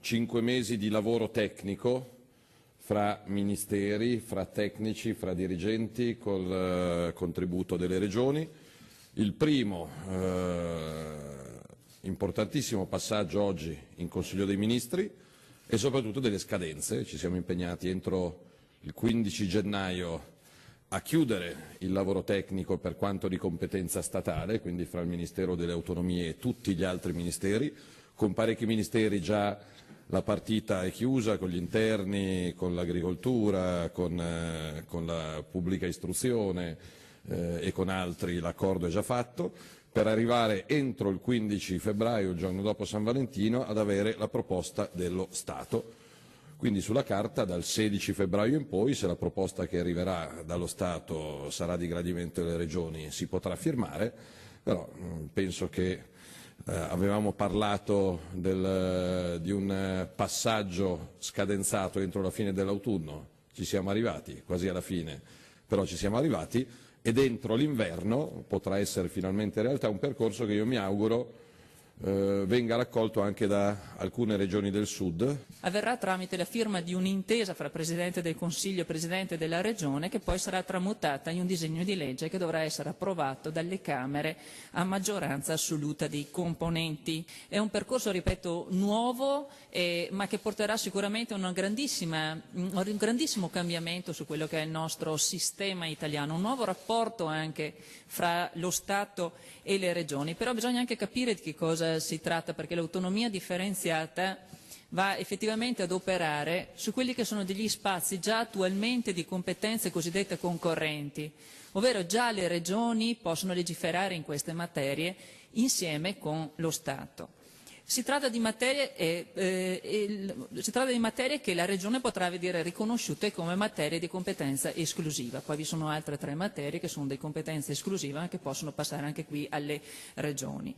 5 mesi di lavoro tecnico fra ministeri, fra tecnici, fra dirigenti, col contributo delle regioni. Il primo importantissimo passaggio oggi in Consiglio dei Ministri e soprattutto delle scadenze. Ci siamo impegnati entro il 15 gennaio a chiudere il lavoro tecnico per quanto di competenza statale, quindi fra il Ministero delle Autonomie e tutti gli altri ministeri. Con parecchi ministeri già la partita è chiusa, con gli interni, con l'agricoltura, con la pubblica istruzione e con altri l'accordo è già fatto, per arrivare entro il 15 febbraio, il giorno dopo San Valentino, ad avere la proposta dello Stato. Quindi sulla carta dal 16 febbraio in poi, se la proposta che arriverà dallo Stato sarà di gradimento delle regioni, si potrà firmare, però penso che avevamo parlato di un passaggio scadenzato entro la fine dell'autunno, ci siamo arrivati, quasi alla fine, però ci siamo arrivati, e dentro l'inverno potrà essere finalmente realtà un percorso che io mi auguro venga raccolto anche da alcune regioni del Sud. Avverrà tramite la firma di un'intesa fra Presidente del Consiglio e Presidente della Regione, che poi sarà tramutata in un disegno di legge che dovrà essere approvato dalle Camere a maggioranza assoluta dei componenti. È un percorso, ripeto, nuovo, ma che porterà sicuramente un grandissimo cambiamento su quello che è il nostro sistema italiano, un nuovo rapporto anche fra lo Stato e le regioni. Però bisogna anche capire di che cosa si tratta, perché l'autonomia differenziata va effettivamente ad operare su quelli che sono degli spazi già attualmente di competenze cosiddette concorrenti, ovvero già le regioni possono legiferare in queste materie insieme con lo Stato. Si tratta di materie che la Regione potrà vedere riconosciute come materie di competenza esclusiva. Poi vi sono altre 3 materie che sono di competenza esclusiva ma che possono passare anche qui alle Regioni.